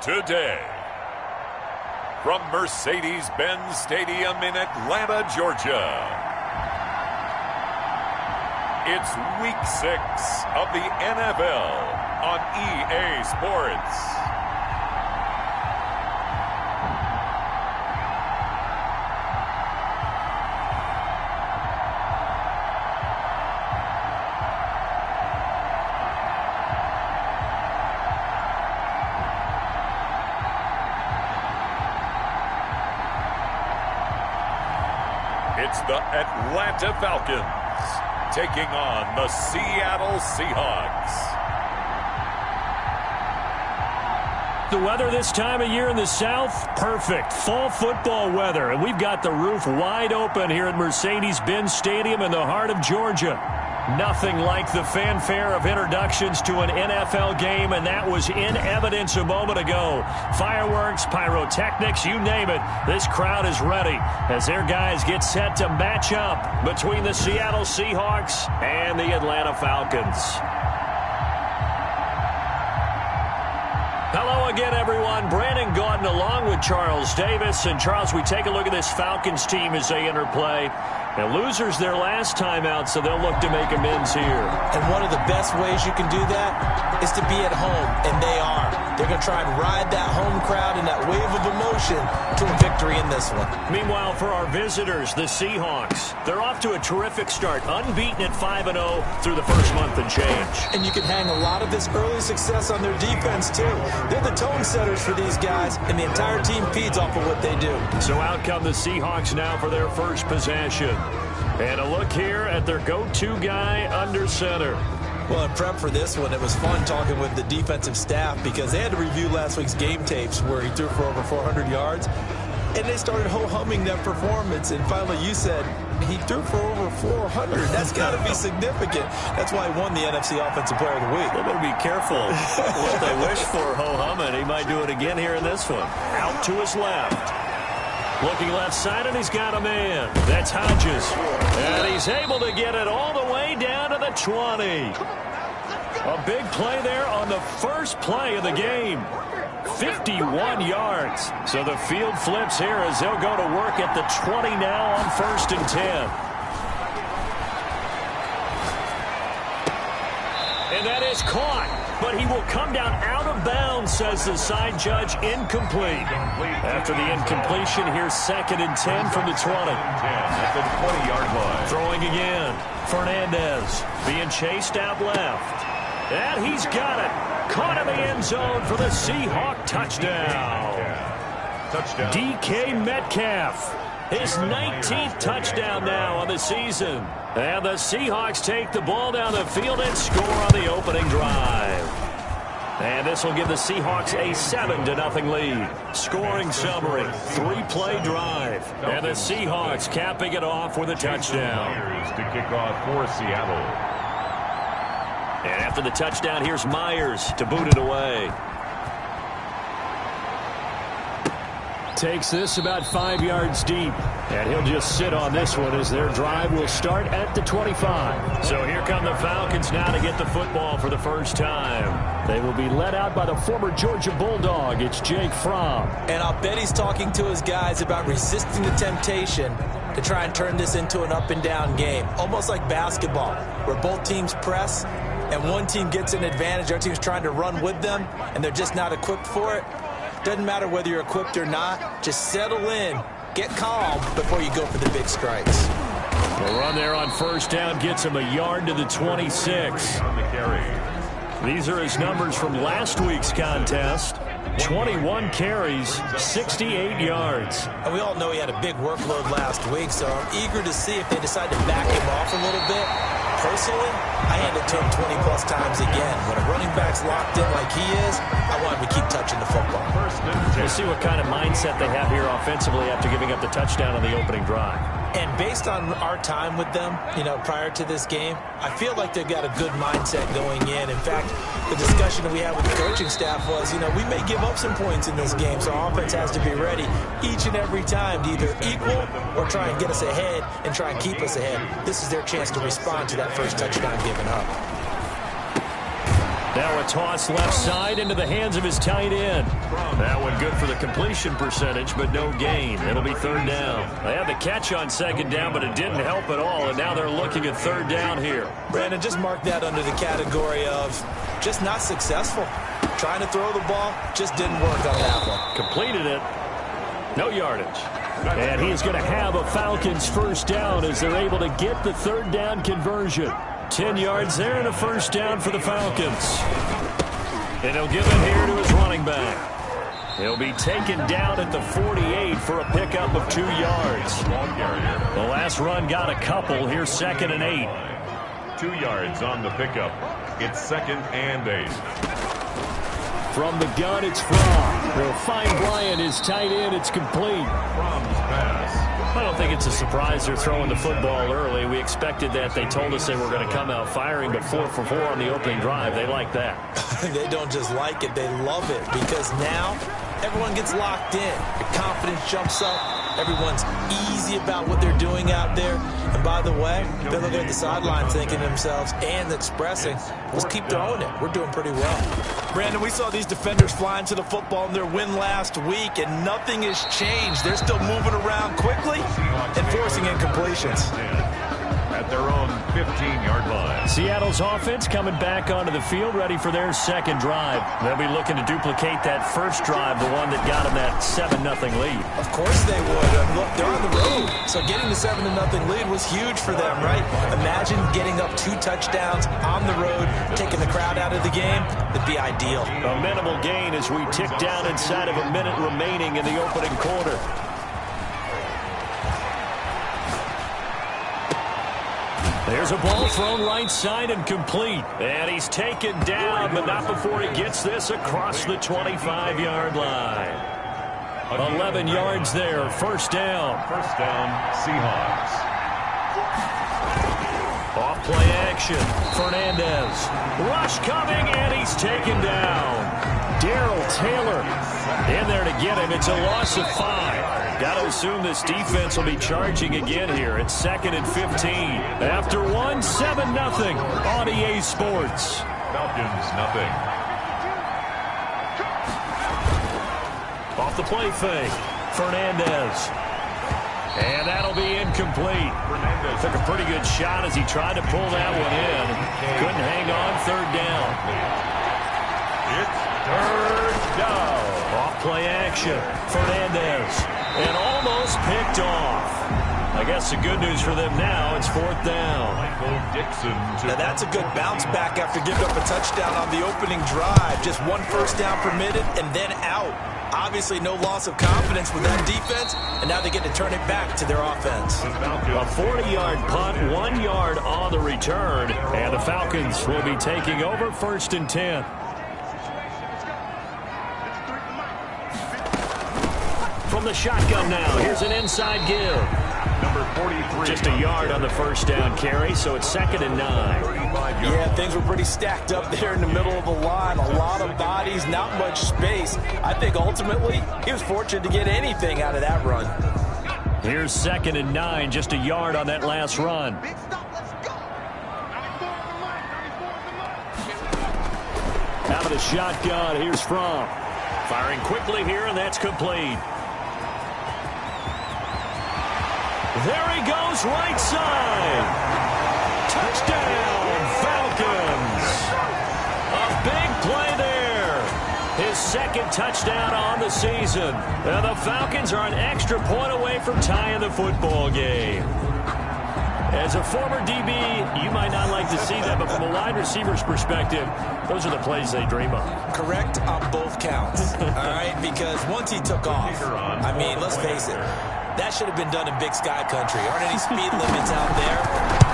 today. From Mercedes-Benz Stadium in Atlanta, Georgia, it's Week 6 of the NFL on EA Sports. It's the Atlanta Falcons taking on the Seattle Seahawks. The weather this time of year in the South, perfect. Fall football weather, and we've got the roof wide open here at Mercedes-Benz Stadium in the heart of Georgia. Nothing like the fanfare of introductions to an NFL game, and that was in evidence a moment ago. Fireworks, pyrotechnics, you name it. This crowd is ready as their guys get set to match up between the Seattle Seahawks and the Atlanta Falcons. Hello again, everyone. Brandon Gaudin along with Charles Davis. And, Charles, we take a look at this Falcons team as they enter play. Now, losers their last time out, so they'll look to make amends here. And one of the best ways you can do that is to be at home, and they are. They're going to try and ride that home crowd and that wave of emotion to a victory in this one. Meanwhile, for our visitors, the Seahawks, they're off to a terrific start, unbeaten at 5-0 through the first month and change. And you can hang a lot of this early success on their defense, too. They're the tone setters for these guys, and the entire team feeds off of what they do. So out come the Seahawks now for their first possession. And a look here at their go-to guy under center. Well, in prep for this one, it was fun talking with the defensive staff because they had to review last week's game tapes where he threw for over 400 yards. And they started ho-humming that performance. And finally, you said he threw for over 400. That's got to be significant. That's why he won the NFC Offensive Player of the Week. They better be careful what they wish for ho-humming. He might do it again here in this one. Out to his left. Looking left side, and he's got a man. That's Hodges. And he's able to get it all the way down to the 20. A big play there on the first play of the game. 51 yards. So the field flips here as they'll go to work at the 20 now on 1st and 10. And that is caught. But he will come down out of bounds, says the side judge. Incomplete. After the incompletion, here's 2nd and 10 from the 20. At the 20-yard line. Throwing again. Fernandez being chased out left. And he's got it. Caught in the end zone for the Seahawk touchdown. DK Metcalf. His 19th touchdown now on the season. And the Seahawks take the ball down the field and score on the opening drive. And this will give the Seahawks a 7-0 lead. Scoring summary, 3-play drive. And the Seahawks capping it off with a touchdown. To kick off for Seattle. And after the touchdown, here's Myers to boot it away. Takes this about 5 yards deep. And he'll just sit on this one as their drive will start at the 25. So here come the Falcons now to get the football for the first time. They will be led out by the former Georgia Bulldog. It's Jake Fromm. And I'll bet he's talking to his guys about resisting the temptation to try and turn this into an up-and-down game. Almost like basketball, where both teams press and one team gets an advantage. Our team's trying to run with them, and they're just not equipped for it. Doesn't matter whether you're equipped or not. Just settle in, get calm before you go for the big strikes. The run there on 1st down gets him a yard to the 26. On the carry. These are his numbers from last week's contest. 21 carries, 68 yards. And we all know he had a big workload last week, so I'm eager to see if they decide to back him off a little bit. Personally, I hand it to him 20-plus times again. When a running back's locked in like he is, I want him to keep touching the football. We'll see what kind of mindset they have here offensively after giving up the touchdown on the opening drive. And based on our time with them, prior to this game, I feel like they've got a good mindset going in. In fact, the discussion that we had with the coaching staff was, we may give up some points in this game, so our offense has to be ready each and every time to either equal or try and get us ahead and try and keep us ahead. This is their chance to respond to that first touchdown given up. Now a toss left side into the hands of his tight end. That one good for the completion percentage, but no gain. It'll be third down. They had the catch on second down, but it didn't help at all, and now they're looking at third down here. Brandon, just mark that under the category of just not successful. Trying to throw the ball, just didn't work on that one. Completed it. No yardage. And he's going to have a Falcons first down as they're able to get the third down conversion. 10 yards there and a first down for the Falcons. And he'll give it here to his running back. He'll be taken down at the 48 for a pickup of 2 yards. The last run got a couple. Here's 2nd and 8. 2 yards on the pickup. It's 2nd and 8. From the gun, it's Fromm. They'll find Bryant, his tight end. It's complete. Fromm's pass. I don't think it's a surprise they're throwing the football early. We expected that. They told us they were going to come out firing, but 4 for 4 on the opening drive. They like that. They don't just like it, they love it, because now everyone gets locked in. Your confidence jumps up. Everyone's easy about what they're doing out there. And by the way, they're looking at the sideline thinking to themselves and expressing, let's keep throwing it. We're doing pretty well. Brandon, we saw these defenders flying to the football in their win last week, and nothing has changed. They're still moving around quickly and forcing incompletions. At their own 15-yard line. Seattle's offense coming back onto the field, ready for their second drive. They'll be looking to duplicate that first drive, the one that got them that 7-0 lead. Of course they would. Look, they're on the road, so getting the 7-0 lead was huge for them, right? Imagine getting up 2 touchdowns on the road, taking the crowd out of the game. It'd be ideal. A minimal gain as we tick down inside of a minute remaining in the opening quarter. There's a ball thrown right side and complete. And he's taken down, but not before he gets this across the 25-yard line. 11 yards there, first down. First down, Seahawks. Off play action. Fernandez. Rush coming, and he's taken down. Darrell Taylor in there to get him. It's a loss of 5. Got to assume this defense will be charging again here. It's 2nd and 15. After 1, 7-0 on EA Sports. Falcons, nothing. Off the play fake. Fernandez. And that'll be incomplete. Fernandez took a pretty good shot as he tried to pull that one in. Couldn't hang on, third down. It's third down. Off play action. Fernandez. And almost picked off. I guess the good news for them now, it's fourth down. Michael Dixon. Now that's a good bounce back after giving up a touchdown on the opening drive. Just 1 first down permitted and then out. Obviously no loss of confidence with that defense, and now they get to turn it back to their offense. A 40-yard punt, 1 yard on the return, and the Falcons will be taking over 1st and 10. From the shotgun now, here's an inside give. Number 43. Just a yard on the first down carry, so it's 2nd and 9. Yeah, things were pretty stacked up there in the middle of the line. A lot of bodies, not much space. I think ultimately he was fortunate to get anything out of that run. Here's 2nd and 9, just a yard on that last run. Out of the shotgun, here's Fromm. Firing quickly here, and that's complete. There he goes, right side. Touchdown, Falcons. A big play there. His 2nd touchdown on the season. And the Falcons are an extra point away from tying the football game. As a former DB, you might not like to see that, but from a wide receiver's perspective, those are the plays they dream of. Correct on both counts, all right? Because once he took off, I mean, let's face it, that should have been done in Big Sky Country. Aren't any speed limits out there?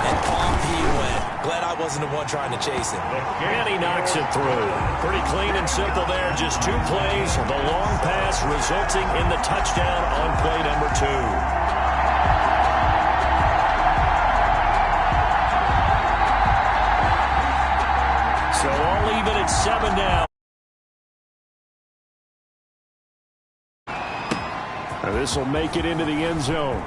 And off he went. Glad I wasn't the one trying to chase him. And he knocks it through. Pretty clean and simple there. Just 2 plays. The long pass resulting in the touchdown on play number 2. So all even at 7 now. This will make it into the end zone.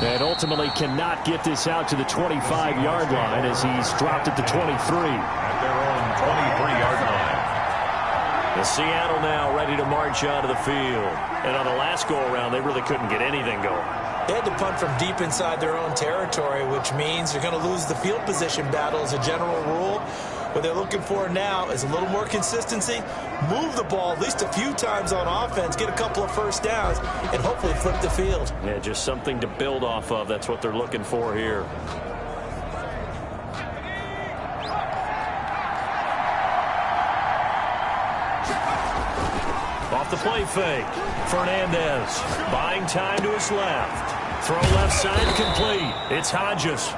And ultimately cannot get this out to the 25-yard line as he's dropped at the 23. At their own 23-yard line. The Seattle now ready to march onto the field. And on the last go-around, they really couldn't get anything going. They had to punt from deep inside their own territory, which means they're going to lose the field position battle as a general rule. What they're looking for now is a little more consistency, move the ball at least a few times on offense, get a couple of first downs, and hopefully flip the field. Yeah, just something to build off of. That's what they're looking for here. Off the play fake. Fernandez buying time to his left. Throw left side complete. It's Hodges.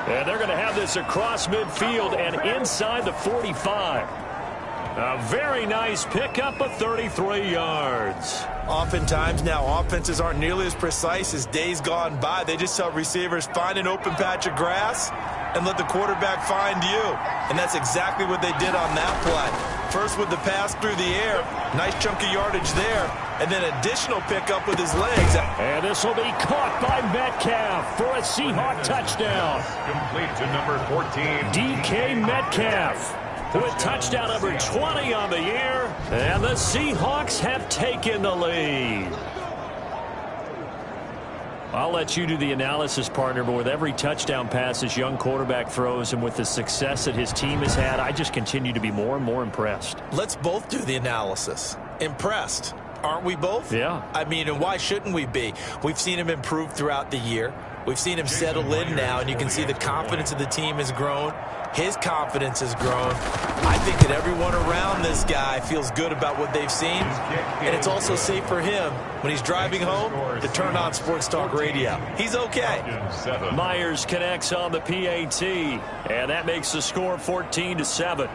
And they're going to have this across midfield and inside the 45. A very nice pickup of 33 yards. Oftentimes now offenses aren't nearly as precise as days gone by. They just tell receivers, find an open patch of grass and let the quarterback find you. And that's exactly what they did on that play. First with the pass through the air, nice chunk of yardage there, and then additional pickup with his legs. And this will be caught by Metcalf for a Seahawk touchdown. Complete to number 14. DK Metcalf with touchdown number 20 on the year, and the Seahawks have taken the lead. I'll let you do the analysis, partner, but with every touchdown pass this young quarterback throws and with the success that his team has had, I just continue to be more and more impressed. Let's both do the analysis. Impressed. Aren't we both? Yeah. I mean, and why shouldn't we be? We've seen him improve throughout the year. We've seen him settle in now, and you can see the confidence of the team has grown. His confidence has grown. I think that everyone around this guy feels good about what they've seen, and it's also safe for him when he's driving home to turn on Sports Talk Radio. He's okay. Myers connects on the PAT, and that makes the score 14-7.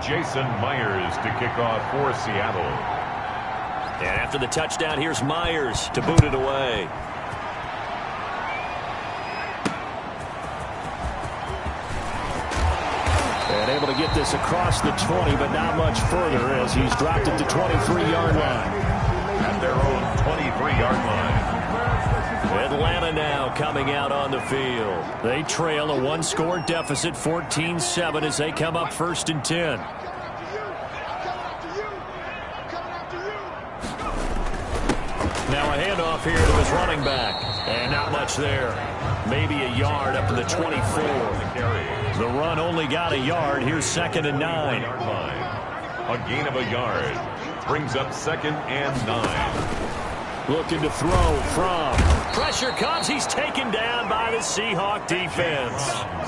Jason Myers to kick off for Seattle. And after the touchdown, here's Myers to boot it away. And able to get this across the 20, but not much further as he's dropped at the 23-yard line. At their own 23-yard line. Atlanta now coming out on the field. They trail a one-score deficit, 14-7, as they come up 1st and 10. Now a handoff here to his running back. And not much there. Maybe a yard up to the 24. The run only got a yard. Here's 2nd and 9. A gain of a yard. Brings up 2nd and 9. Looking to throw from. Pressure comes. He's taken down by the Seahawk defense.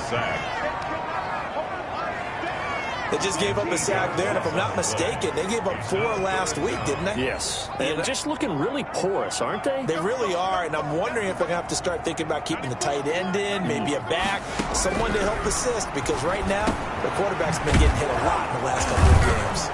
Sack. They just gave up a sack there, and if I'm not mistaken, they gave up 4 last week, didn't they? Yes. And just looking really porous, aren't they? They really are, and I'm wondering if they're going to have to start thinking about keeping the tight end in, maybe a back, someone to help assist, because right now, the quarterback's been getting hit a lot in the last couple of games.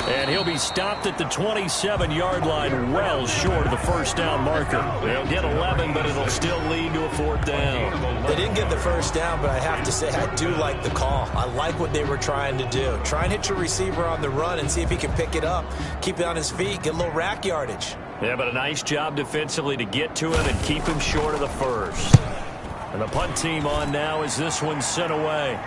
And he'll be stopped at the 27-yard line, well short of the first down marker. They'll get 11, but it'll still lead to a 4th down. They didn't get the first down, but I have to say I do like the call. I like what they were trying to do. Try and hit your receiver on the run and see if he can pick it up, keep it on his feet, get a little rack yardage. Yeah, but a nice job defensively to get to him and keep him short of the first. And the punt team on now as this one's sent away.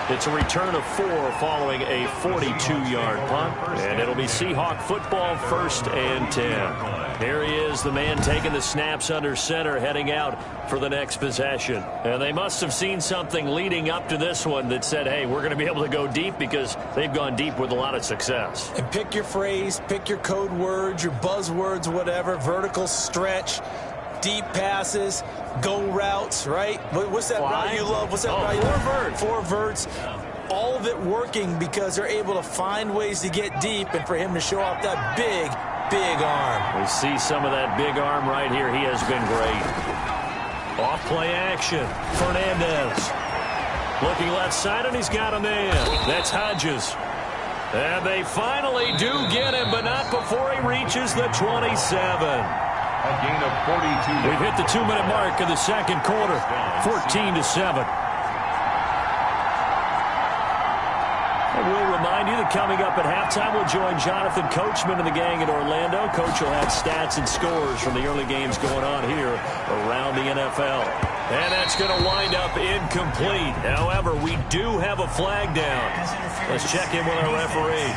It's a return of 4 following a 42-yard punt. And it'll be Seahawk football 1st and 10. Here he is, the man taking the snaps under center, heading out for the next possession. And they must have seen something leading up to this one that said, hey, we're going to be able to go deep, because they've gone deep with a lot of success. And pick your phrase, pick your code words, your buzzwords, whatever, vertical stretch, deep passes, go routes, right? What's that route you love? What's that route you love? 4 verts. All of it working because they're able to find ways to get deep, and for him to show off that big arm. We see some of that big arm right here. He has been great. Off play action. Fernandez looking left side, and he's got a man. That's Hodges. And they finally do get him, but not before he reaches the 27. A gain of 42. We've hit the 2-minute mark of the second quarter. 14-7. And we'll remind you that coming up at halftime, we'll join Jonathan Coachman and the gang in Orlando. Coach will have stats and scores from the early games going on here around the NFL. And that's going to wind up incomplete. However, we do have a flag down. Let's check in with our referee.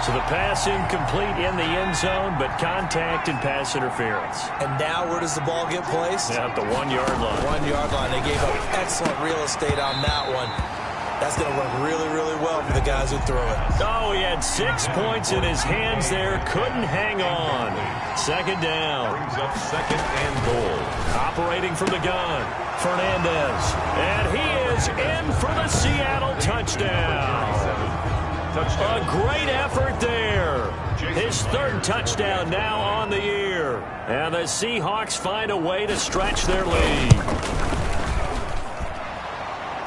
So the pass incomplete in the end zone, but contact and pass interference. And now where does the ball get placed? Yeah, at the 1-yard line. 1-yard line. They gave up excellent real estate on that one. That's going to work really, really well for the guys who threw it. Oh, he had 6 points in his hands there. Couldn't hang on. Second down. Brings up second and goal. Operating from the gun, Fernandez. And he is in for the Seattle touchdown. A great effort there. His third touchdown now on the year. And the Seahawks find a way to stretch their lead.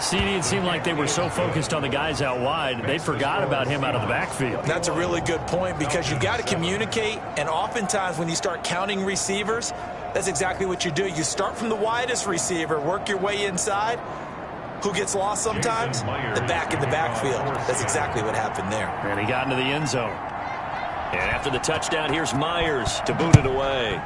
CD, it seemed like they were so focused on the guys out wide, they forgot about him out of the backfield. That's a really good point because you've got to communicate, and oftentimes when you start counting receivers, that's exactly what you do. You start from the widest receiver, work your way inside. Who gets lost sometimes? The back in the backfield. That's exactly what happened there. And he got into the end zone. And after the touchdown, here's Myers to boot it away.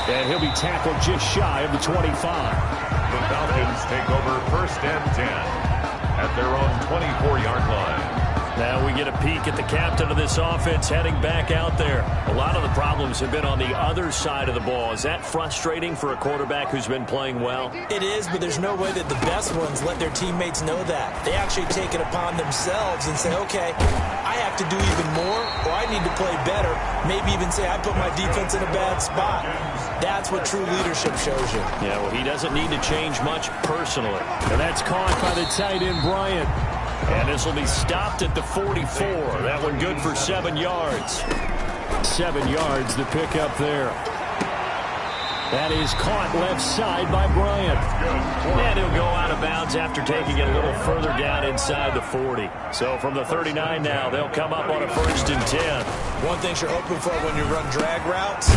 And he'll be tackled just shy of the 25. The Falcons take over 1st and 10 at their own 24-yard line. Now we get a peek at the captain of this offense heading back out there. A lot of the problems have been on the other side of the ball. Is that frustrating for a quarterback who's been playing well? It is, but there's no way that the best ones let their teammates know that. They actually take it upon themselves and say, okay, I have to do even more, or I need to play better. Maybe even say I put my defense in a bad spot. That's what true leadership shows you. Yeah, well, he doesn't need to change much personally. And that's caught by the tight end, Bryant. And this will be stopped at the 44. That one good for 7 yards. 7 yards to pick up there. That is caught left side by Bryant. And he'll go out of bounds after taking it a little further down inside the 40. So from the 39 now, they'll come up on a 1st and 10. One thing you're hoping for when you run drag routes,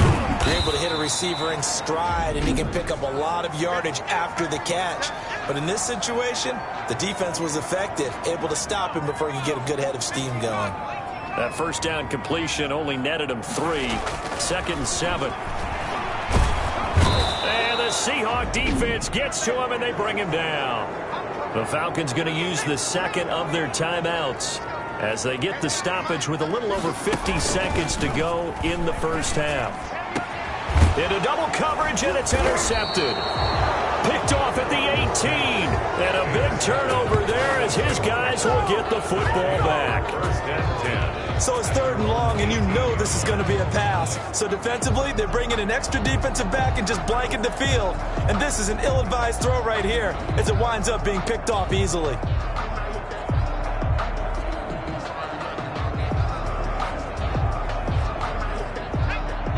you're able to hit a receiver in stride, and he can pick up a lot of yardage after the catch. But in this situation, the defense was effective, able to stop him before he could get a good head of steam going. That first down completion only netted him 3. 2nd and 7. And the Seahawk defense gets to him, and they bring him down. The Falcons going to use the second of their timeouts as they get the stoppage with a little over 50 seconds to go in the first half. Into double coverage, and it's intercepted. Picked off at the 18. And a big turnover there as his guys will get the football back. 1st and 10. So it's 3rd and long, and you know this is going to be a pass. So defensively, they're bringing an extra defensive back and just blanking the field. And this is an ill-advised throw right here as it winds up being picked off easily.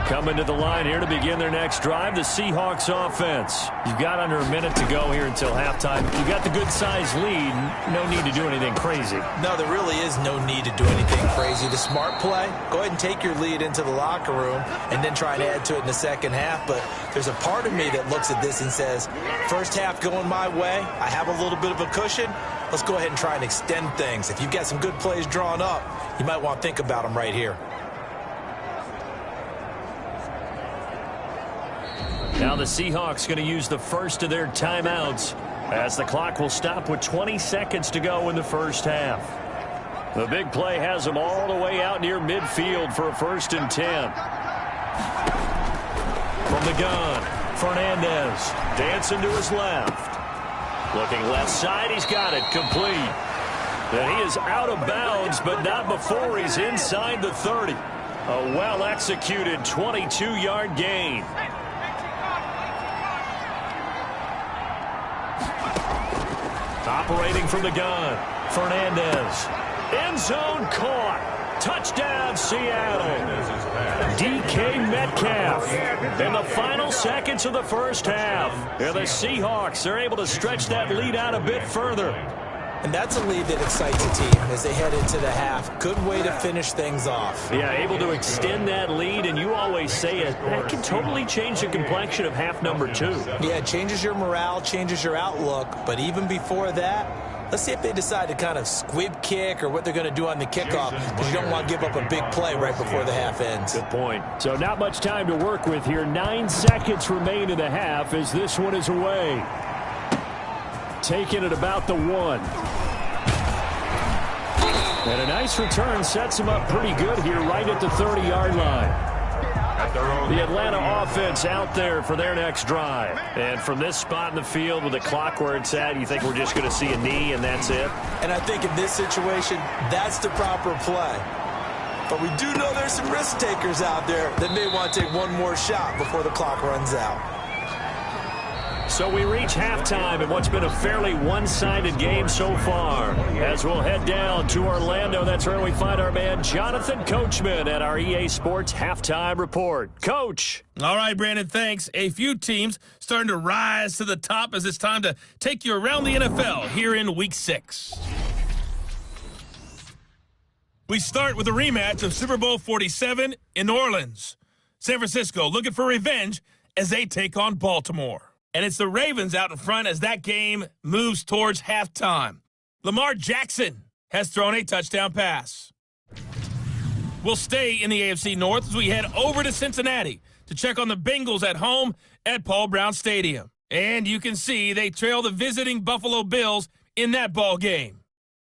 Coming to the line here to begin their next drive, the Seahawks offense. You've got under a minute to go here until halftime. You've got the good-sized lead. No need to do anything crazy. No, there really is no need to do anything crazy. The smart play, go ahead and take your lead into the locker room and then try and add to it in the second half. But there's a part of me that looks at this and says, first half going my way, I have a little bit of a cushion. Let's go ahead and try and extend things. If you've got some good plays drawn up, you might want to think about them right here. Now the Seahawks going to use the first of their timeouts as the clock will stop with 20 seconds to go in the first half. The big play has them all the way out near midfield for a 1st and 10. From the gun, Fernandez dancing to his left. Looking left side, he's got it complete. And he is out of bounds, but not before he's inside the 30. A well-executed 22-yard gain. Operating from the gun, Fernandez. End zone caught. Touchdown, Seattle. DK Metcalf. In the final seconds of the first half. And the Seahawks are able to stretch that lead out a bit further. And that's a lead that excites a team as they head into the half. Good way to finish things off. Yeah, able to extend that lead, and you always say it, that can totally change the complexion of half number 2. Yeah, it changes your morale, changes your outlook, but even before that, let's see if they decide to kind of squib kick or what they're going to do on the kickoff, because you don't want to give up a big play right before the half ends. Good point. So not much time to work with here. 9 seconds remain in the half as this one is away. Taking it about the 1. And a nice return sets him up pretty good here right at the 30-yard line. The Atlanta offense out there for their next drive. And from this spot in the field with the clock where it's at, you think we're just going to see a knee and that's it? And I think in this situation, that's the proper play. But we do know there's some risk takers out there that may want to take one more shot before the clock runs out. So we reach halftime in what's been a fairly one-sided game so far. As we'll head down to Orlando, that's where we find our man Jonathan Coachman at our EA Sports Halftime Report. Coach. All right, Brandon, thanks. A few teams starting to rise to the top as it's time to take you around the NFL here in Week 6. We start with a rematch of Super Bowl 47 in New Orleans. San Francisco looking for revenge as they take on Baltimore. And it's the Ravens out in front as that game moves towards halftime. Lamar Jackson has thrown a touchdown pass. We'll stay in the AFC North as we head over to Cincinnati to check on the Bengals at home at Paul Brown Stadium. And you can see they trail the visiting Buffalo Bills in that ball game.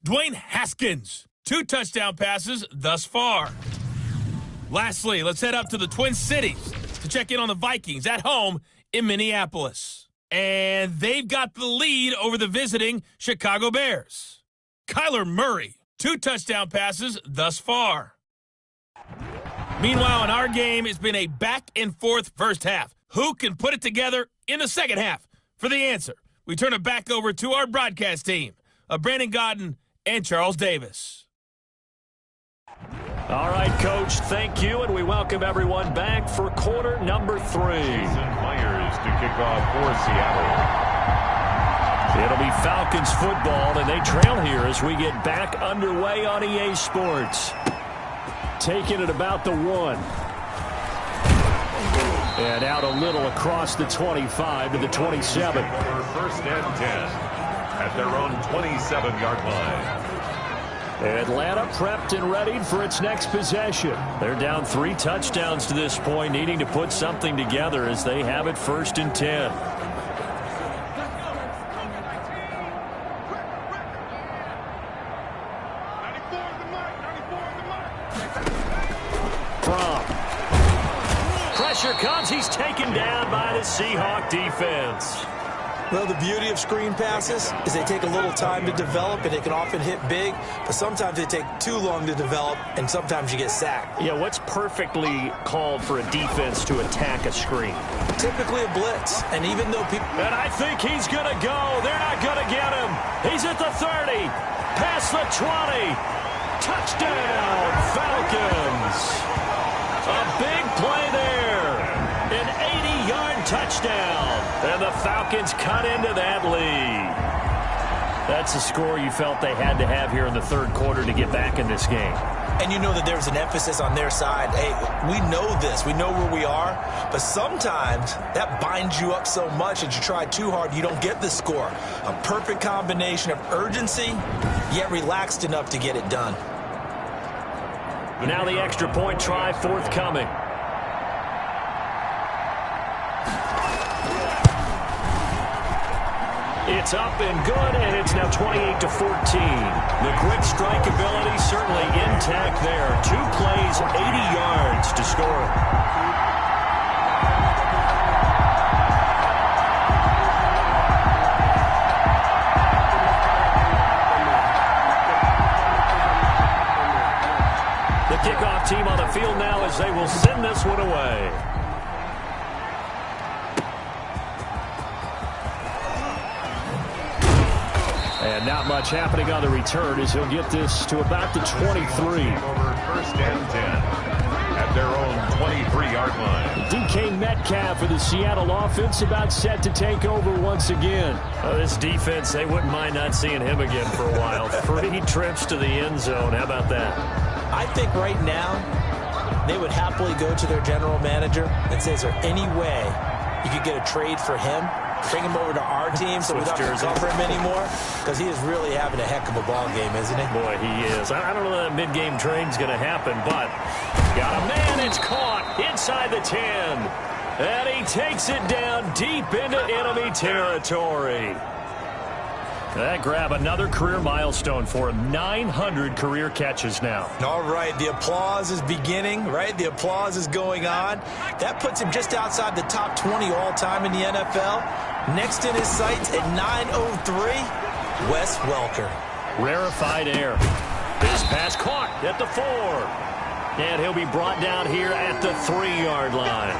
Dwayne Haskins, 2 touchdown passes thus far. Lastly, let's head up to the Twin Cities to check in on the Vikings at home in Minneapolis. And they've got the lead over the visiting Chicago Bears. Kyler Murray, 2 touchdown passes thus far. Meanwhile, in our game, it's been a back-and-forth first half. Who can put it together in the second half? For the answer, we turn it back over to our broadcast team of Brandon Godden and Charles Davis. All right, Coach, thank you, and we welcome everyone back for quarter number 3. Jason Myers to kick off for Seattle. It'll be Falcons football, and they trail here as we get back underway on EA Sports. Taking it about the 1. And out a little across the 25 to the 27. First and 10 at their own 27-yard line. Atlanta prepped and ready for its next possession. They're down 3 touchdowns to this point, needing to put something together as they have it first and 10. Pressure comes. He's taken down by the Seahawks defense. Well, the beauty of screen passes is they take a little time to develop, and they can often hit big, but sometimes they take too long to develop, and sometimes you get sacked. Yeah, what's perfectly called for a defense to attack a screen? Typically a blitz, and even though people... And I think he's going to go. They're not going to get him. He's at the 30, past the 20. Touchdown, Falcons. A big play there. An 80-yard touchdown. And the Falcons cut into that lead. That's a score you felt they had to have here in the third quarter to get back in this game. And you know that there's an emphasis on their side. Hey, we know this. We know where we are. But sometimes that binds you up so much that you try too hard, you don't get the score. A perfect combination of urgency, yet relaxed enough to get it done. Now the extra point try forthcoming. It's up and good, and it's now 28-14. The quick strike ability certainly intact there. 2 plays, 80 yards to score. The kickoff team on the field now as they will send this one away. And not much happening on the return as he'll get this to about the 23. Over first and 10 at their own 23-yard line. DK Metcalf for the Seattle offense about set to take over once again. This defense, they wouldn't mind not seeing him again for a while. 3 trips to the end zone. How about that? I think right now they would happily go to their general manager and say, is there any way you could get a trade for him? Bring him over to our team so we don't have to cover him anymore? Because he is really having a heck of a ball game, isn't he? Boy, he is. I don't know that mid-game trade's going to happen, but got a man. It's caught inside the 10. And he takes it down deep into enemy territory. That grab another career milestone for him. 900 career catches now. All right, the applause is beginning, right? The applause is going on. That puts him just outside the top 20 all-time in the NFL. Next in his sights at 903, Wes Welker. Rarefied air. This pass caught at the 4. And he'll be brought down here at the 3-yard line.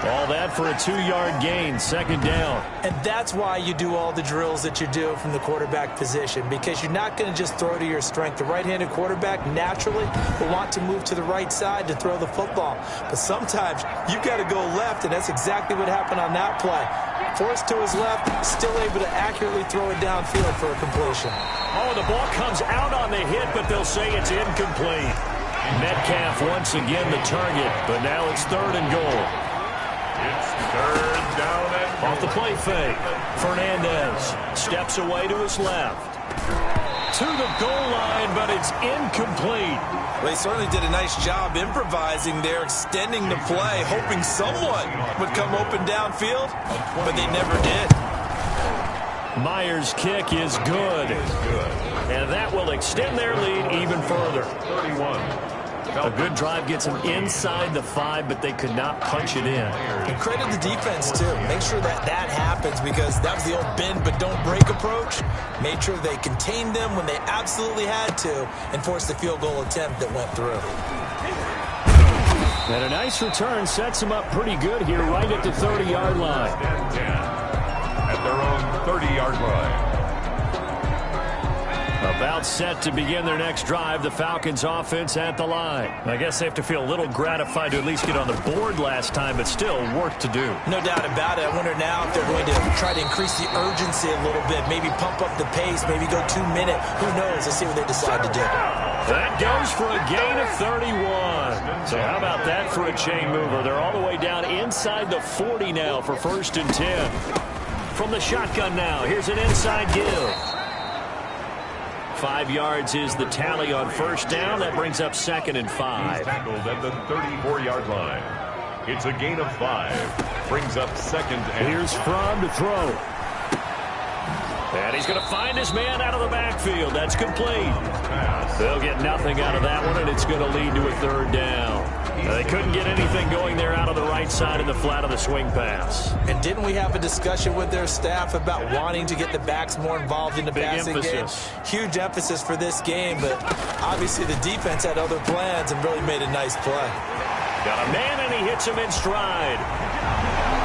All that for a 2-yard gain, second down. And that's why you do all the drills that you do from the quarterback position, because you're not going to just throw to your strength. The right-handed quarterback naturally will want to move to the right side to throw the football. But sometimes you've got to go left, and that's exactly what happened on that play. Forced to his left, still able to accurately throw it downfield for a completion. Oh, the ball comes out on the hit, but they'll say it's incomplete. Metcalf once again the target, but now it's 3rd and goal. It's 3rd down and off the play fake. Fernandez steps away to his left. To the goal line, but it's incomplete. Well, he certainly did a nice job improvising there, extending the play, hoping someone would come open downfield, but they never did. Myers' kick is good. And that will extend their lead even further. 31. A good drive gets them inside the 5, but they could not punch it in. And credit the defense, too. Make sure that happens, because that was the old bend but don't break approach. Made sure they contained them when they absolutely had to and forced the field goal attempt that went through. And a nice return sets them up pretty good here right at the 30-yard line. At their own 30-yard line. About set to begin their next drive, the Falcons offense at the line. I guess they have to feel a little gratified to at least get on the board last time, but still work to do. No doubt about it. I wonder now if they're going to try to increase the urgency a little bit, maybe pump up the pace, maybe go 2 minute. Who knows? Let's see what they decide to do. That goes for a gain of 31. So how about that for a chain mover? They're all the way down inside the 40 now for 1st and 10. From the shotgun now, here's an inside give. 5 yards is the tally on 1st down. That brings up 2nd and 5. He's tackled at the 34-yard line. It's a gain of 5. Brings up 2nd and... Here's Fromm to throw. And he's going to find his man out of the backfield. That's complete. They'll get nothing out of that one, and it's going to lead to a 3rd down. They couldn't get anything going there out of the right side in the flat of the swing pass. And didn't we have a discussion with their staff about wanting to get the backs more involved in the passing game? Huge emphasis for this game, but obviously the defense had other plans and really made a nice play. Got a man, and he hits him in stride.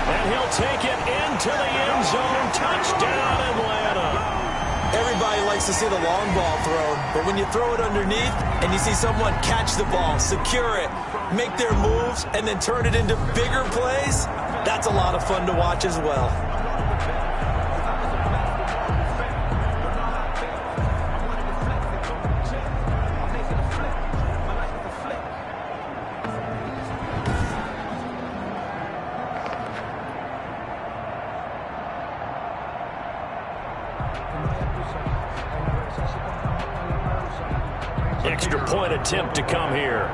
And he'll take it into the end zone. Touchdown, Atlanta. Everybody likes to see the long ball thrown, but when you throw it underneath and you see someone catch the ball, secure it, make their moves, and then turn it into bigger plays, that's a lot of fun to watch as well. Extra point attempt to come here.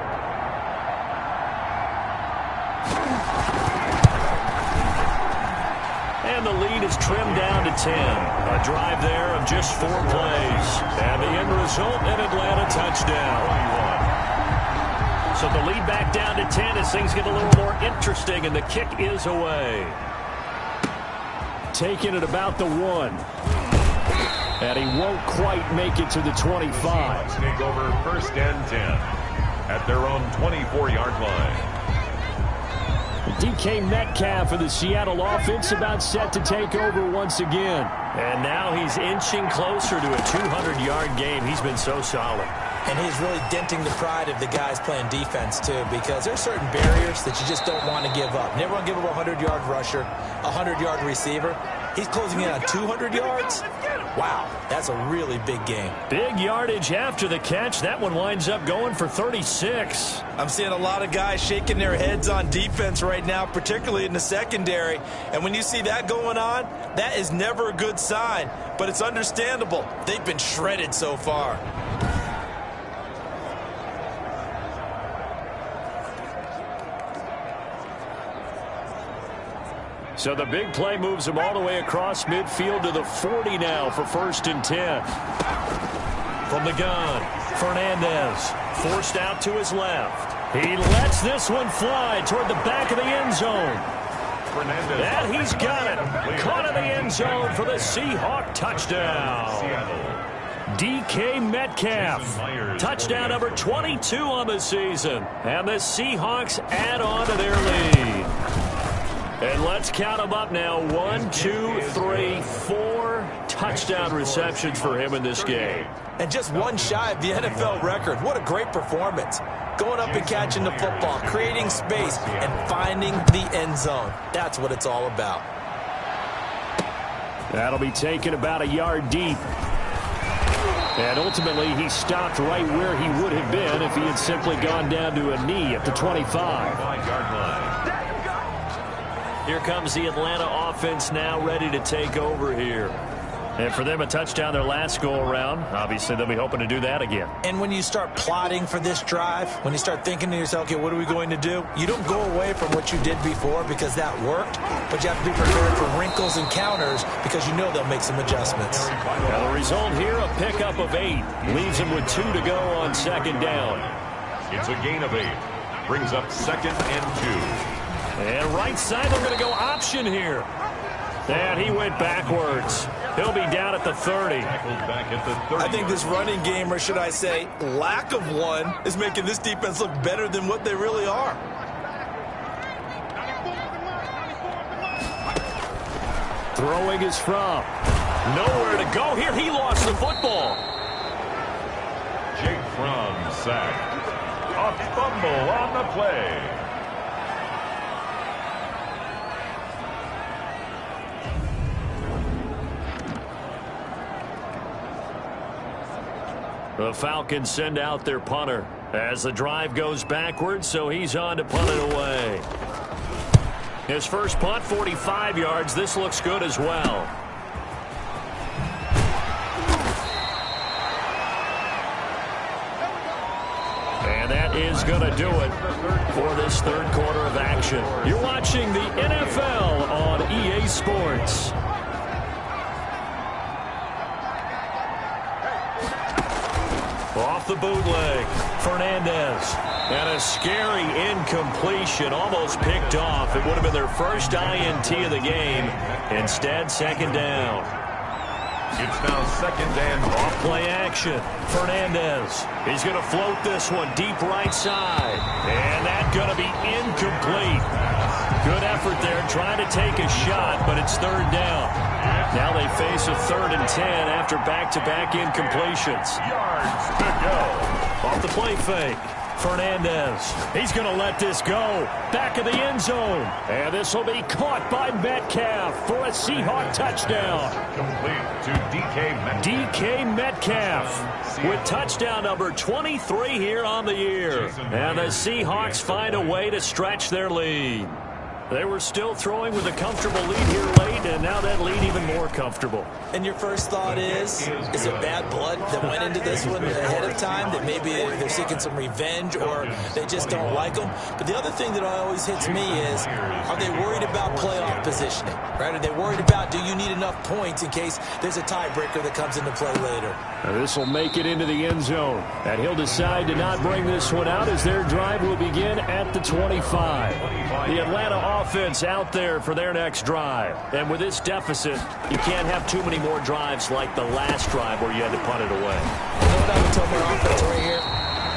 And the lead is trimmed down to 10. A drive there of just 4 plays. And the end result, an Atlanta touchdown. So the lead back down to 10 as things get a little more interesting, and the kick is away. Taking it about the 1. And he won't quite make it to the 25. Seahawks take over 1st and 10 at their own 24-yard line. DK Metcalf for the Seattle offense about set to take over once again. And now he's inching closer to a 200-yard game. He's been so solid. And he's really denting the pride of the guys playing defense, too, because there's certain barriers that you just don't want to give up. You never want to give up a 100-yard rusher, a 100-yard receiver. He's closing in on 200 yards. Wow, that's a really big game. Big yardage after the catch. That one winds up going for 36. I'm seeing a lot of guys shaking their heads on defense right now, particularly in the secondary. And when you see that going on, that is never a good sign. But it's understandable. They've been shredded so far. So the big play moves him all the way across midfield to the 40 now for 1st and 10. From the gun, Fernandez forced out to his left. He lets this one fly toward the back of the end zone. And he's got it. Caught in the end zone for the Seahawk touchdown. DK Metcalf. Touchdown number 22 on the season. And the Seahawks add on to their lead. And let's count them up now. 1, 2, 3, 4 touchdown receptions for him in this game. And just one shy of the NFL record. What a great performance. Going up and catching the football, creating space, and finding the end zone. That's what it's all about. That'll be taken about a yard deep. And ultimately, he stopped right where he would have been if he had simply gone down to a knee at the 25-yard line. Here comes the Atlanta offense now ready to take over here. And for them, a touchdown their last go-around. Obviously, they'll be hoping to do that again. And when you start plotting for this drive, when you start thinking to yourself, okay, what are we going to do? You don't go away from what you did before because that worked, but you have to be prepared for wrinkles and counters because you know they'll make some adjustments. Now, the result here, a pickup of 8. Leaves them with 2 to go on 2nd down. It's a gain of 8. Brings up 2nd and 2. And right side, they're going to go option here. And he went backwards. He'll be down at the 30. I think this running game, or should I say lack of one, is making this defense look better than what they really are. Throwing is from. Nowhere to go here. He lost the football. Jake Fromm sacked. A fumble on the play. The Falcons send out their punter as the drive goes backwards, so he's on to punt it away. His first punt, 45 yards. This looks good as well. And that is going to do it for this 3rd quarter of action. You're watching the NFL on EA Sports. Off the bootleg, Fernandez. And a scary incompletion, almost picked off. It would have been their first INT of the game. Instead, 2nd down. It's now 2nd and off play action. Fernandez. He's going to float this one deep right side. And that's going to be incomplete. Good effort there, trying to take a shot, but it's 3rd down. Now they face a 3rd and 10 after back-to-back incompletions. yards to go. Off the play fake. Fernandez. He's going to let this go. Back of the end zone. And this will be caught by Metcalf for a Seahawk touchdown. Complete to DK Metcalf with touchdown number 23 here on the year. And the Seahawks find a way to stretch their lead. They were still throwing with a comfortable lead here late, and now that lead even more comfortable. And your first thought is it bad blood that went into this one ahead of time, that maybe they're seeking some revenge or they just don't like them? But the other thing that always hits me is, are they worried about playoff positioning? Right? Are they worried about, do you need enough points in case there's a tiebreaker that comes into play later? This will make it into the end zone. And he'll decide to not bring this one out as their drive will begin at the 25. The Atlanta offense out there for their next drive. And with this deficit, you can't have too many more drives like the last drive where you had to punt it away. You know what I would tell my offense right here?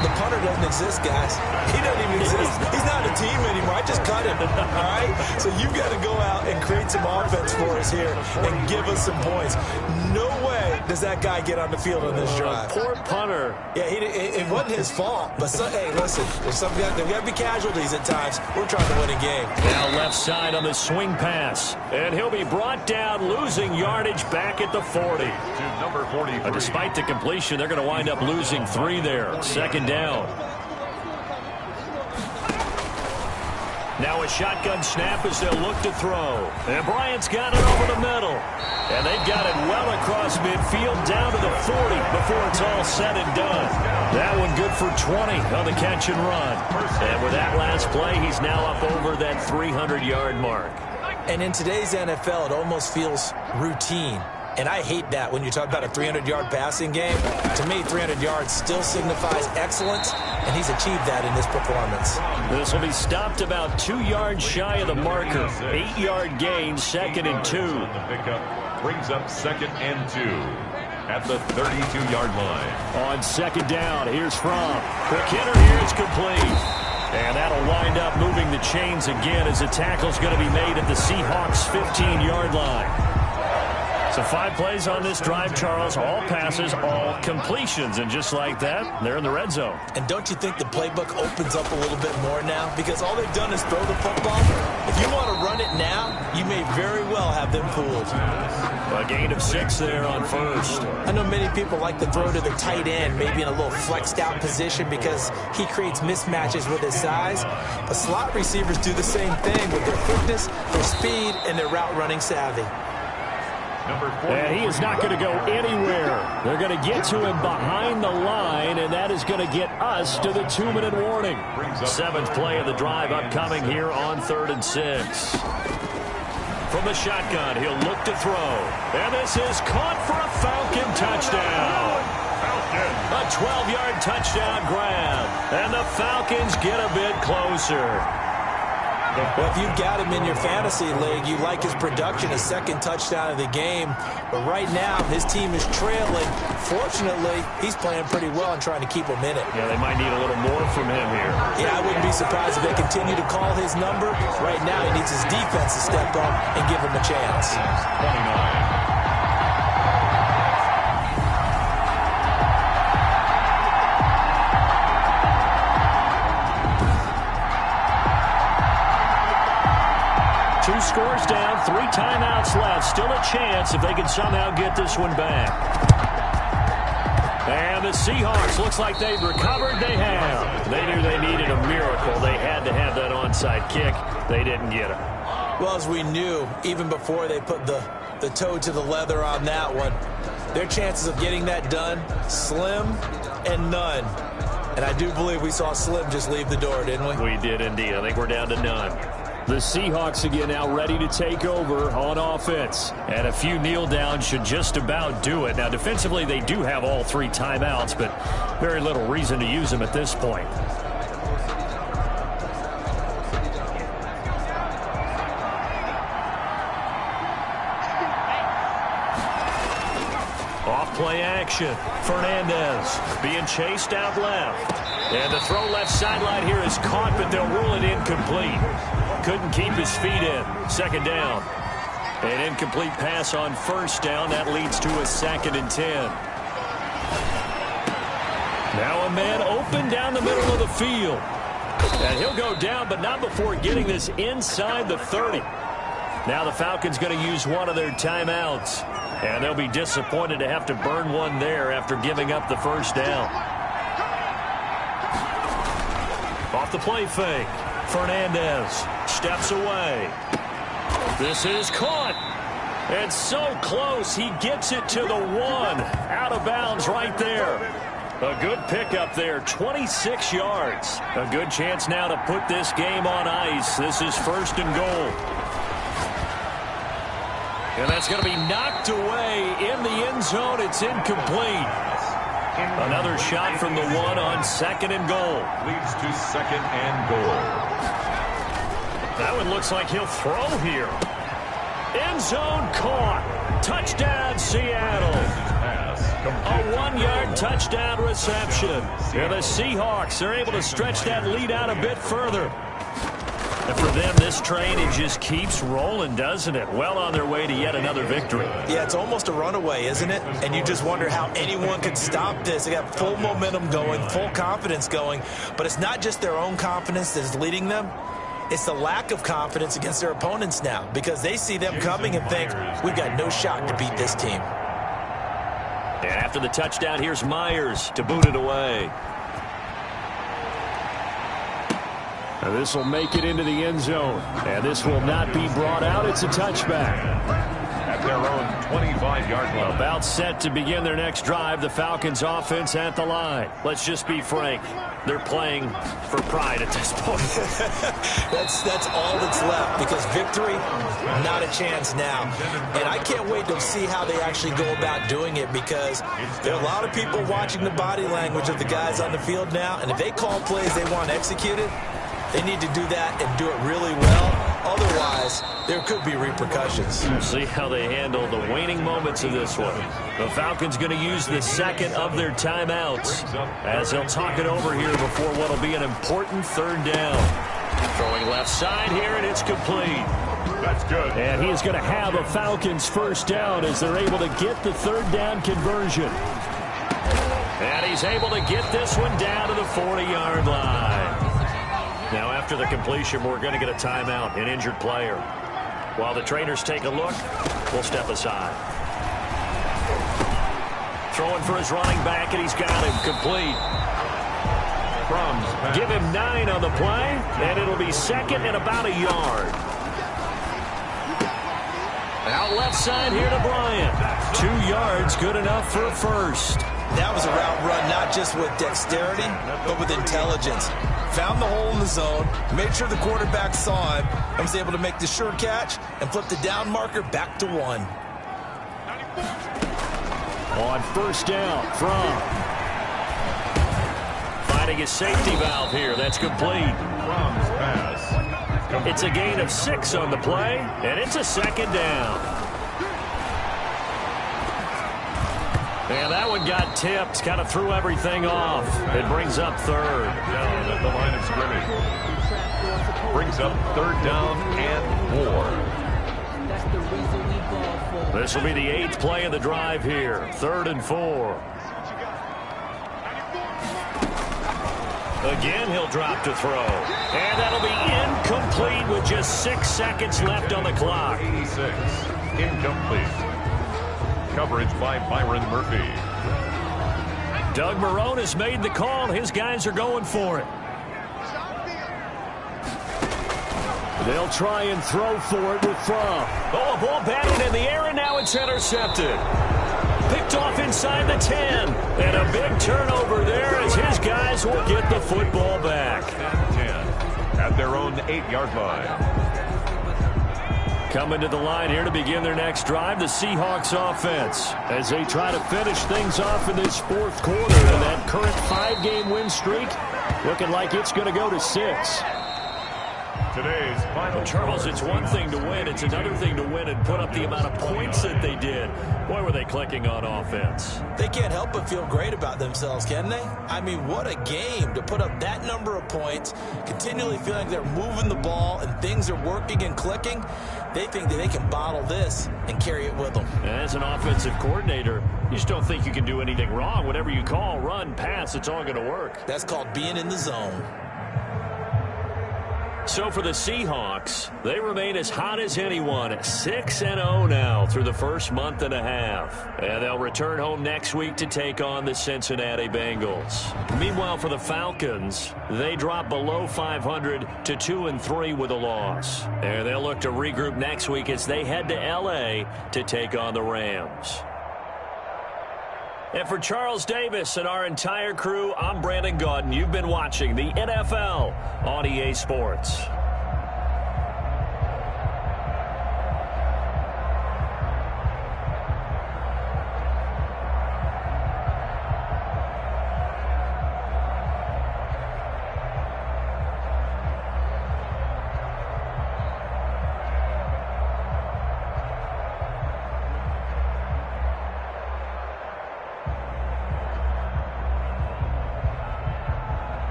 The punter doesn't exist, guys. He doesn't even exist. He's not a team anymore. I just cut him. All right? So you've got to go out and create create some offense for us here and give us some points. No way does that guy get on the field on this drive. Poor punter. Yeah, it wasn't his fault. But, hey, listen, there's got to be casualties at times. We're trying to win a game. Now left side on the swing pass. And he'll be brought down, losing yardage back at the 40. To number 43. Despite the completion, they're going to wind up losing 3 there. Second down. Now a shotgun snap as they'll look to throw. And Bryant's got it over the middle. And they've got it well across midfield down to the 40 before it's all said and done. That one good for 20 on the catch and run. And with that last play, he's now up over that 300-yard mark. And in today's NFL, it almost feels routine. And I hate that when you talk about a 300-yard passing game. To me, 300 yards still signifies excellence, and he's achieved that in this performance. This will be stopped about 2 yards shy of the marker. 8-yard gain, 2nd and 2. The pickup brings up 2nd and 2 at the 32-yard line. On 2nd down, here's Fromm. Quick hitter here is complete. And that'll wind up moving the chains again as the tackle's going to be made at the Seahawks' 15-yard line. So 5 plays on this drive, Charles. All passes, all completions. And just like that, they're in the red zone. And don't you think the playbook opens up a little bit more now? Because all they've done is throw the football. If you want to run it now, you may very well have them fooled. A gain of 6 there on first. I know many people like to throw to the tight end, maybe in a little flexed out position because he creates mismatches with his size. But slot receivers do the same thing with their quickness, their speed, and their route running savvy. And he is not going to go anywhere. They're going to get to him behind the line, and that is going to get us to the 2-minute warning. 7th play of the drive upcoming here on 3rd and 6. From the shotgun, he'll look to throw. And this is caught for a Falcon touchdown. A 12-yard touchdown grab. And the Falcons get a bit closer. Well, if you've got him in your fantasy league, you like his production, his 2nd touchdown of the game. But right now, his team is trailing. Fortunately, he's playing pretty well and trying to keep him in it. Yeah, they might need a little more from him here. Yeah, I wouldn't be surprised if they continue to call his number. Right now, he needs his defense to step up and give him a chance. 29. Scores down, 3 timeouts left. Still a chance if they can somehow get this one back. And the Seahawks, looks like they've recovered. They have. They knew they needed a miracle. They had to have that onside kick. They didn't get it. Well, as we knew, even before they put the toe to the leather on that one, their chances of getting that done, slim and none. And I do believe we saw Slim just leave the door, didn't we? We did indeed. I think we're down to none. The Seahawks again now ready to take over on offense. And a few kneel downs should just about do it. Now, defensively, they do have all 3 timeouts, but very little reason to use them at this point. Off-play action. Fernandez being chased out left. And the throw left sideline here is caught, but they'll rule it incomplete. Couldn't keep his feet in. 2nd down. An incomplete pass on 1st down. That leads to a 2nd and 10. Now a man open down the middle of the field. And he'll go down, but not before getting this inside the 30. Now the Falcons going to use one of their timeouts. And they'll be disappointed to have to burn one there after giving up the 1st down. Off the play fake. Fernandez steps away. This is caught. And so close, he gets it to the 1. Out of bounds right there. A good pickup there, 26 yards. A good chance now to put this game on ice. This is 1st and goal. And that's going to be knocked away in the end zone. It's incomplete. Another shot from the 1 on 2nd and goal. Leads to 2nd and goal. That one looks like he'll throw here. End zone caught. Touchdown, Seattle. A 1-yard touchdown reception. And the Seahawks are able to stretch that lead out a bit further. And for them, this train, it just keeps rolling, doesn't it? Well on their way to yet another victory. Yeah, it's almost a runaway, isn't it? And you just wonder how anyone could stop this. They got full momentum going, full confidence going. But it's not just their own confidence that is leading them. It's the lack of confidence against their opponents now, because they see them coming and think, we've got no shot to beat this team. And after the touchdown, here's Myers to boot it away. And this will make it into the end zone. And this will not be brought out. It's a touchback. At their own 25-yard line. About set to begin their next drive. The Falcons offense at the line. Let's just be frank. They're playing for pride at this point. That's all that's left, because victory, not a chance now. And I can't wait to see how they actually go about doing it, because there are a lot of people watching the body language of the guys on the field now, and if they call plays they want executed, they need to do that and do it really well. Otherwise, there could be repercussions. We'll see how they handle the waning moments of this one. The Falcons going to use the second of their timeouts as they'll talk it over here before what will be an important third down. Throwing left side here, and it's complete. That's good. And he's going to have a Falcons first down as they're able to get the third down conversion. And he's able to get this one down to the 40-yard line. Now, after the completion, we're going to get a timeout, an injured player. While the trainers take a look, we'll step aside. Throwing for his running back, and he's got him complete. Give him 9 on the play, and it'll be second and about a yard. Out left side here to Bryant. 2 yards, good enough for a first. That was a route run not just with dexterity, but with intelligence. Found the hole in the zone, made sure the quarterback saw him, and was able to make the sure catch and flip the down marker back to 1. On first down from. Finding his safety valve here. That's complete. It's a gain of 6 on the play, and it's a second down. And that one got tipped, kind of threw everything off. It brings up third. Down at the line of scrimmage. Brings up third down and 4. This will be the 8th play of the drive here. 3rd and 4. Again, he'll drop to throw. And that'll be incomplete with just 6 seconds left on the clock. 86. Incomplete. Coverage by Byron Murphy. Doug Marrone has made the call. His guys are going for it. They'll try and throw for it with Fromm. Oh, a ball batted in the air, and now it's intercepted. Picked off inside the 10. And a big turnover there as his guys will get the football back. 10 at their own 8-yard line. Coming to the line here to begin their next drive, the Seahawks offense, as they try to finish things off in this 4th quarter. And that current 5-game win streak looking like it's going to go to 6. Today's final. Charles, it's one thing to win. It's another thing to win and put up the amount of points that they did. Boy, were they clicking on offense. They can't help but feel great about themselves, can they? I mean, what a game to put up that number of points, continually feeling like they're moving the ball and things are working and clicking. They think that they can bottle this and carry it with them. As an offensive coordinator, you just don't think you can do anything wrong. Whatever you call, run, pass, it's all going to work. That's called being in the zone. So for the Seahawks, they remain as hot as anyone, 6-0 now through the first month and a half. And they'll return home next week to take on the Cincinnati Bengals. Meanwhile, for the Falcons, they drop below 500 to 2-3 with a loss. And they'll look to regroup next week as they head to L.A. to take on the Rams. And for Charles Davis and our entire crew, I'm Brandon Gaudin. You've been watching the NFL on EA Sports.